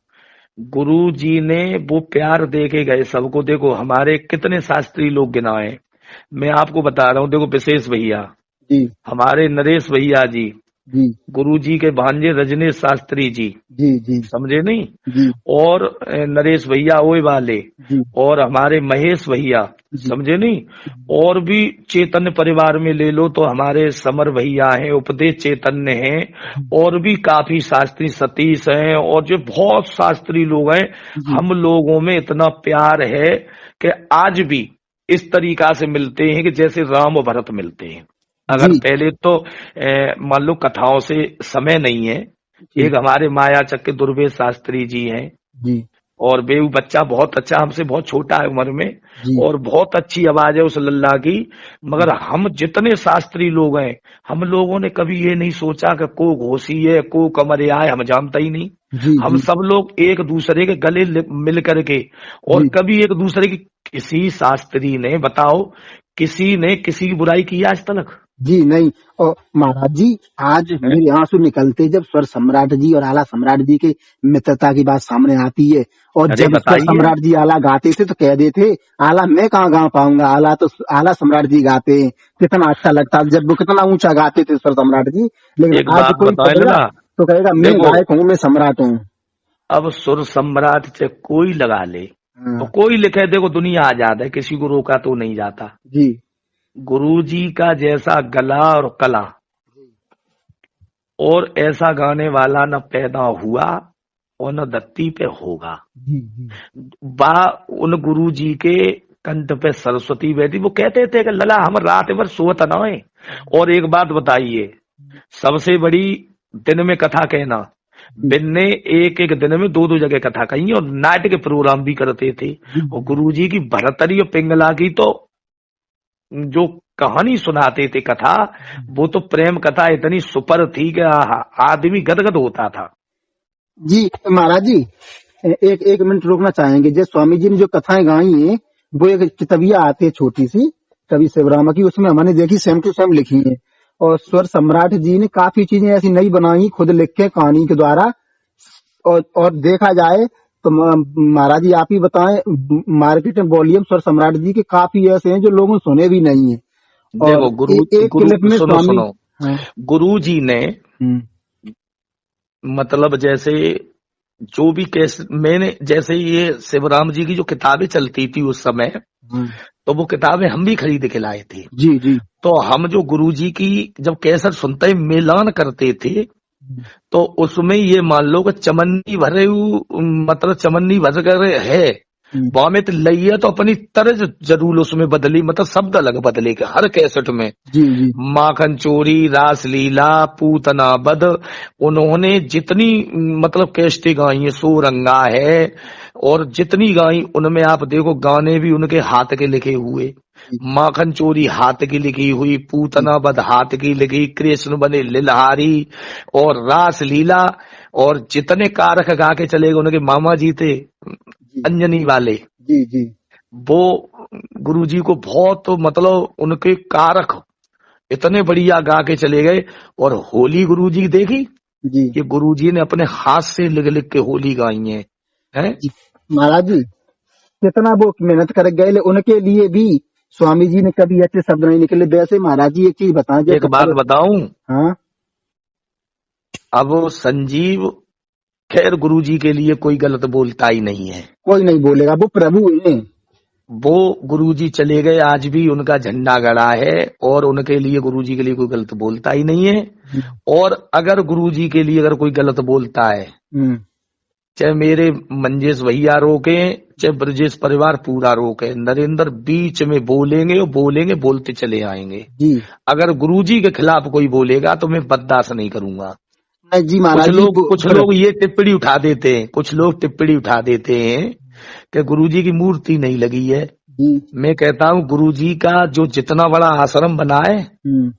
गुरु जी ने वो प्यार दे के गए सबको। देखो हमारे कितने शास्त्री लोग गिनाए, मैं आपको बता रहा हूँ। देखो विशेष भैया, जी हमारे नरेश भैया जी, जी गुरु जी के भांजे रजनीश शास्त्री जी, जी जी समझे नहीं, जी और नरेश भैया ओए वाले, जी और हमारे महेश भैया, जी समझे नहीं। और भी चैतन्य परिवार में ले लो तो हमारे समर भैया हैं, उपदेश चैतन्य हैं, और भी काफी शास्त्री सतीश हैं, और जो बहुत शास्त्री लोग हैं। जी हम लोगों में इतना प्यार है कि आज भी इस तरीका से मिलते हैं कि जैसे राम और भरत मिलते हैं। अगर जी पहले तो मान लो कथाओं से समय नहीं है। जी एक हमारे माया चक्र दुर्वेद शास्त्री जी हैं, जी और बेऊ बच्चा बहुत अच्छा, हमसे बहुत छोटा है उम्र में, जी और बहुत अच्छी आवाज है उस लल्ला की। मगर हम जितने शास्त्री लोग हैं, हम लोगों ने कभी ये नहीं सोचा कि को घोसी है, को कमरिया है, हम जानता ही नहीं। जी हम जी सब लोग एक दूसरे के गले मिल करके, और जी कभी एक दूसरे की, किसी शास्त्री ने, बताओ, किसी ने किसी की बुराई की है आज तक? जी नहीं। और महाराज जी आज मेरे आंसू निकलते जब स्वर सम्राट जी और आला सम्राट जी के मित्रता की बात सामने आती है। और अरे जब स्वर बताइए। सम्राट जी आला गाते थे तो कह देते, आला मैं कहाँ गा पाऊंगा, आला तो आला सम्राट जी गाते हैं। कितना अच्छा लगता जब वो कितना ऊंचा गाते थे स्वर सम्राट जी। एक लेकिन आज बात कोई बताए पढ़ेगा लला, तो कहेगा मैं देखो, गायक हूँ, मैं सम्राट हूँ। अब सुर सम्राट से कोई लगा ले और हाँ, कोई लिखे, देखो दुनिया आजाद है, किसी को रोका तो नहीं जाता। जी गुरु जी का जैसा गला और कला, और ऐसा गाने वाला न पैदा हुआ और न धरती पे होगा। जी जी बा उन गुरु जी के कंठ पे सरस्वती बैठी। वो कहते थे कि लला हम रात भर सोत ना है। और एक बात बताइए, सबसे बड़ी, दिन में कथा कहना, जी बिन ने एक एक दिन में 2-2 जगह कथा कही, और नाट्य के प्रोग्राम भी करते थे। जी और गुरुजी की भरतरी और पिंगला की तो जो कहानी सुनाते थे कथा, वो तो प्रेम कथा इतनी सुपर थी कि आदमी गदगद होता था। जी महाराज जी, एक एक मिनट रोकना चाहेंगे। जैसे स्वामी जी ने जो कथाएं गाई हैं, वो एक किताबिया आती है छोटी सी, कवि शिवरामा की, उसमें हमने देखी सेम टू सेम लिखी है। और स्वर सम्राट जी ने काफी चीजें ऐसी नई बनाई खुद लिख के कहानी के द्वारा। और देखा जाए तो महाराज जी आप ही बताएं, मार्केट में वॉल्यूम स्वर सम्राट जी के काफी ऐसे हैं जो लोगों ने सुने भी नहीं है। और देखो गुरु एक गुरु क्लिप में सुनो स्वामी। सुनो, हाँ। गुरु जी ने हम्म। मतलब जैसे जो भी केस मैंने जैसे ये शिवराम जी की जो किताबें चलती थी उस समय, हाँ। तो वो किताबें हम भी खरीद के लाए थे। जी जी। तो हम जो गुरु जी की जब कैसेट सुनते मिलान करते थे, तो उसमें ये मान लो कि चमन्नी भरे मतलब चमन्नी भर कर है हम्म। वहां में तो लइया तो अपनी तर्ज जरूर उसमें बदली, मतलब शब्द अलग बदले के हर कैसेट में। जी जी। माखन चोरी, रासलीला, पूतना बध, उन्होंने जितनी मतलब कैस्टें गाई है, सोरंगा है और जितनी गाई उनमें आप देखो गाने भी उनके हाथ के लिखे हुए। जी माखन चोरी हाथ की लिखी हुई, जी। पूतना बध हाथ की लिखी, कृष्ण बने लिलहारी और रासलीला। और जितने कारक गा के चले गए उनके मामा जी थे जी अंजनी वाले, जी जी। वो गुरुजी को बहुत मतलब उनके कारक इतने बढ़िया गा के चले गए। और होली गुरुजी देखी जी कि गुरुजी ने अपने हाथ से लिख लिख के होली गाई है, हैं? जी। महाराज जी कितना वो मेहनत कर गए, उनके लिए भी स्वामी जी ने कभी अच्छे शब्द नहीं निकले। वैसे महाराज जी एक चीज बताएं, एक जैसे बात बताऊं, हाँ। अब संजीव खैर गुरुजी के लिए कोई गलत बोलता ही नहीं है। कोई नहीं बोलेगा, वो प्रभु हैं। वो गुरुजी चले गए, आज भी उनका झंडा गड़ा है और उनके लिए गुरुजी के लिए कोई गलत बोलता ही नहीं है। जी। और अगर गुरुजी के लिए अगर कोई गलत बोलता है, हम्म। चाहे मेरे मंजेश भैया रोके, चाहे ब्रजेश परिवार पूरा रोके, नरेंद्र बीच में बोलेंगे और बोलेंगे, बोलते चले आएंगे। जी। अगर गुरुजी के खिलाफ कोई बोलेगा तो मैं बर्दाश्त नहीं करूंगा। नहीं जी कुछ महाराज जी लोग कुछ लोग ये टिप्पणी उठा देते हैं, कुछ लोग टिप्पणी उठा देते हैं कि गुरुजी की मूर्ति नहीं लगी है। जी। मैं कहता हूँ गुरुजी का जो जितना बड़ा आश्रम बना है, हम्म।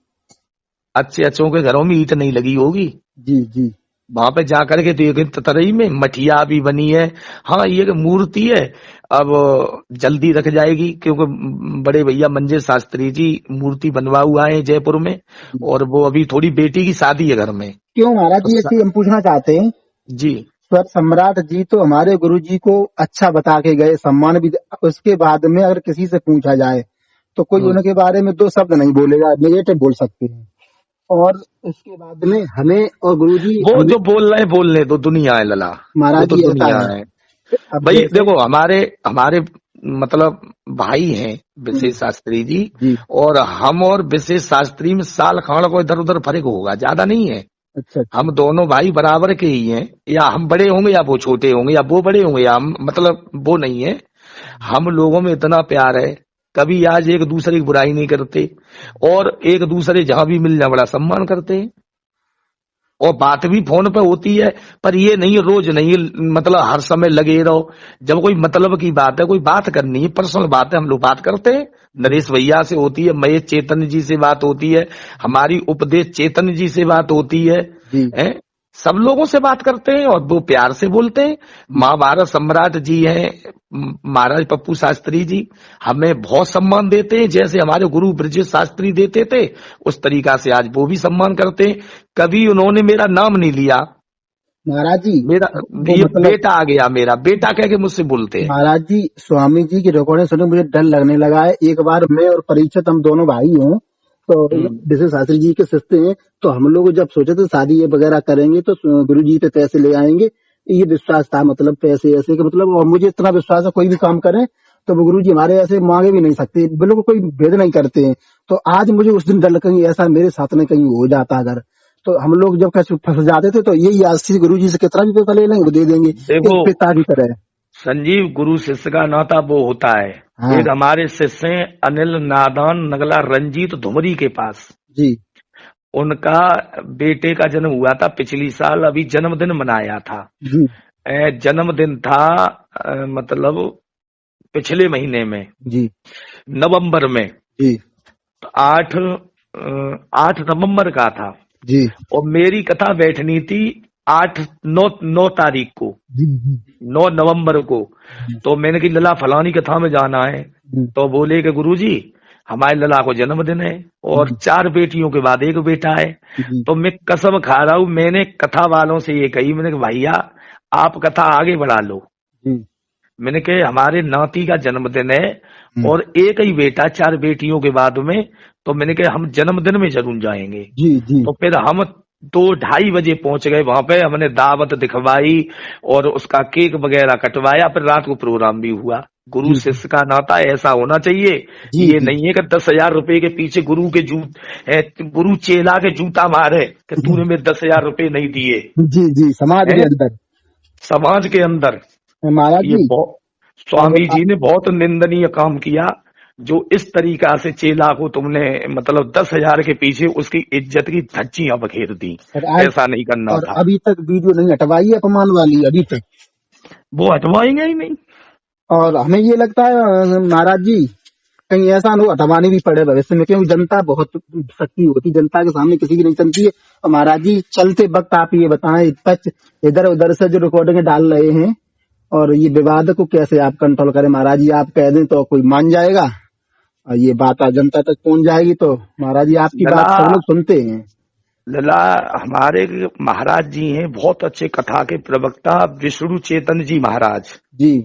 अच्छे अच्छों के घरों में ईंट नहीं लगी होगी। जी जी। वहां पे जाकर के देखें ततरई में मठिया भी बनी है। हाँ ये एक मूर्ति है, अब जल्दी रख जाएगी क्योंकि बड़े भैया मंजे शास्त्री जी मूर्ति बनवा हुआ है जयपुर में, और वो अभी थोड़ी बेटी की शादी है घर में। क्यों महाराज तो जी, ऐसे हम पूछना चाहते हैं, जी स्वर सम्राट जी तो हमारे गुरु जी को अच्छा बता के गए, सम्मान भी। उसके बाद में अगर किसी से पूछा जाए तो कोई उनके बारे में दो शब्द नहीं बोलेगा, नेगेटिव बोल सकते हैं। और इसके बाद में हमें और गुरुजी वो हमें। जो बोलने दो दुनिया है लला, वो महाराज तो जी ऐसा दुनिया है, है अब भाई। जैसे। देखो हमारे हमारे मतलब भाई हैं हम्म। विशेष शास्त्री जी, जी। और हम और विशेष शास्त्री में साल खान को इधर उधर फर्क होगा, ज्यादा नहीं है। अच्छा अच्छा। हम दोनों भाई बराबर के ही हैं, या हम बड़े होंगे या वो छोटे होंगे, या वो बड़े होंगे या हम, मतलब वो नहीं है। हम लोगों में इतना प्यार है, कभी आज एक दूसरे की बुराई नहीं करते, और एक दूसरे जहां भी मिल जाए बड़ा सम्मान करते हैं। और बात भी फोन पे होती है, पर ये नहीं रोज नहीं, मतलब हर समय लगे रहो। जब कोई मतलब की बात है, कोई बात करनी है, पर्सनल बात है, हम लोग बात करते हैं। नरेश भैया से होती है, महेश चेतन जी से बात होती है, हमारी उपदेश चेतन जी से बात होती है, जी हैं? सब लोगों से बात करते हैं और वो प्यार से बोलते हैं। जी। महाभारत सम्राट जी हैं महाराज पप्पू शास्त्री जी, हमें बहुत सम्मान देते हैं, जैसे हमारे गुरु ब्रजेश शास्त्री देते थे उस तरीका से आज वो भी सम्मान करते हैं। कभी उन्होंने मेरा नाम नहीं लिया। महाराज जी मेरा वो ये मतलब, बेटा आ गया, मेरा बेटा कह के मुझसे बोलते हैं। महाराज जी स्वामी जी की रिकॉर्डिंग सुनकर मुझे डर लगने लगा है। एक बार मैं और परीक्षित हम दोनों भाई हैं, तो हम्म, विशेष शास्त्री जी के शिष्य हैं। तो हम लोग जब सोचे थे शादी ये वगैरह करेंगे तो गुरु जी पे पैसे ले आएंगे, ये विश्वास था, मतलब पैसे ऐसे के मतलब। और मुझे इतना विश्वास है कोई भी काम करें तो वो गुरु जी हमारे ऐसे मांगे भी नहीं सकते, बिल्कुल कोई भेद नहीं करते हैं। तो आज मुझे उस दिन डर लगा कहीं ऐसा मेरे साथ में कहीं हो जाता अगर, तो हम लोग जब कैसे फंस जाते थे तो यही आशीष गुरु जी से कितना भी पैसा ले लेंगे वो दे देंगे, एक देखो पिता की तरह। संजीव, गुरु शिष्य का नाता वो होता है। हाँ। एक हमारे शिष्य हैं अनिल नादान नगला रंजीत धुमरी के पास, जी उनका बेटे का जन्म हुआ था पिछली साल, अभी जन्मदिन मनाया था। जी जन्मदिन था मतलब पिछले महीने में, जी नवंबर में, जी 8 नवंबर का था। जी और मेरी कथा बैठनी थी 9 तारीख को, जी जी 9 नवंबर को। तो मैंने कि लला फलानी कथा में जाना है। जी। तो बोले कि गुरुजी हमारे लला को जन्मदिन है और 4 बेटियों के बाद 1 बेटा है। जी तो मैं कसम खा रहा हूं, मैंने कथा वालों से ये कही, मैंने कहा भैया आप कथा आगे बढ़ा लो। जी मैंने कहा हमारे नाती का जन्मदिन है हम्म, और 1 ही बेटा 4 बेटियों के बाद में, तो मैंने कहा हम जन्मदिन में जरूर जाएंगे। जी जी तो फिर हम 2-2:30 बजे पहुंच गए वहां पे, हमने दावत दिखवाई और उसका केक वगैरह कटवाया, फिर रात को प्रोग्राम भी हुआ। गुरु जी शिष्य का नाता ऐसा होना चाहिए। जी ये जी नहीं है कि 10,000 रुपए के पीछे गुरु चेला के जूता मारे कि तूने में 10,000 रुपए नहीं दिए जी जी समाज के हैं अंदर समाज के अंदर। महाराज ये जी। बहुत, अब स्वामी जी ने बहुत निंदनीय काम किया, जो इस तरीका से चेला को तुमने मतलब 10,000 के पीछे उसकी इज्जत की धज्जियां बखेर दी। और आज ऐसा नहीं करना और था। अभी तक वीडियो नहीं हटवाई है अपमान वाली अभी तक। वो हटवाएंगे ही नहीं। और हमें ये लगता है महाराज जी कहीं ऐसा न हो हटवानी भी पड़े भविष्य में, क्योंकि जनता बहुत शक्ति होती, जनता के सामने किसी की नहीं चलती है। और महाराज जी चलते वक्त आप ये बताएं, टच इधर उधर से जो रिकॉर्डिंग डाल रहे हैं और ये विवाद को कैसे आप कंट्रोल करें महाराज जी? आप कह दें तो कोई मान जाएगा और ये बात जनता तक पहुंच जाएगी, तो महाराज जी आपकी लला बात सब लोग सुनते हैं। लला हमारे महाराज जी हैं बहुत अच्छे कथा के प्रवक्ता, विष्णु चेतन जी महाराज। जी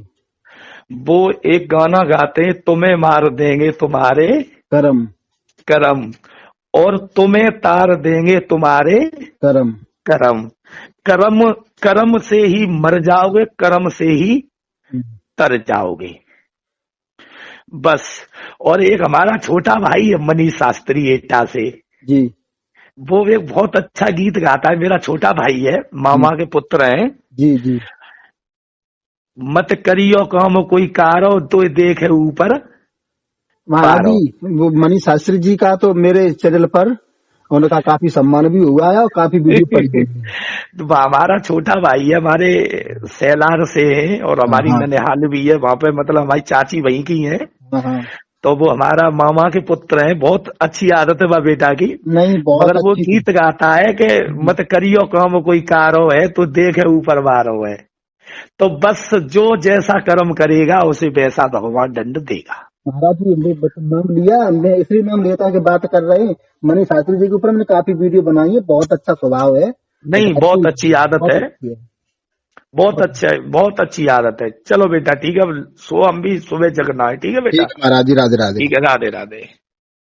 वो एक गाना गाते हैं, तुम्हें मार देंगे तुम्हारे करम करम और तुम्हें तार देंगे तुम्हारे करम। कर्म। कर्म कर्म से ही मर जाओगे, कर्म से ही तर जाओगे बस। और एक हमारा छोटा भाई है मनीष शास्त्री एटा से, जी वो एक बहुत अच्छा गीत गाता है। मेरा छोटा भाई है, मामा के पुत्र हैं। जी जी मत करियो काम कोई कारो तो देखे ऊपर महाराज पारो। जी वो मनीष शास्त्री जी का तो मेरे चैनल पर उनका काफी सम्मान भी हुआ है और काफी वीडियो पड़ी हुई है। तो हमारा छोटा भाई है, हमारे सैलार से है और हाँ हमारी हाँ ननिहाल भी है वहां पे, मतलब हमारी चाची वहीं की है। हाँ हाँ। तो वो हमारा मामा के पुत्र हैं, बहुत अच्छी आदत है वह बेटा की। नहीं बहुत मगर वो अच्छी थी। गीत गाता है कि मत करियो काम कोई कारो है तो देखे ऊपर वारो है। तो बस जो जैसा कर्म करेगा उसे वैसा भगवान दंड देगा। महाराज जी हमने नाम लिया, मैं इसलिए नाम लेता कि बात कर रहे हैं मनीष शास्त्री जी के ऊपर मैंने काफी वीडियो बनाई है, बहुत अच्छा स्वभाव है और नहीं, बहुत अच्छी आदत बहुत है, अच्छी है। बहुत अच्छा है, बहुत अच्छी आदत है। चलो बेटा ठीक है, सो हम भी सुबह जगना है। ठीक है ठीक बेटा, है महाराज जी, राधे राधे। ठीक है, राधे राधे।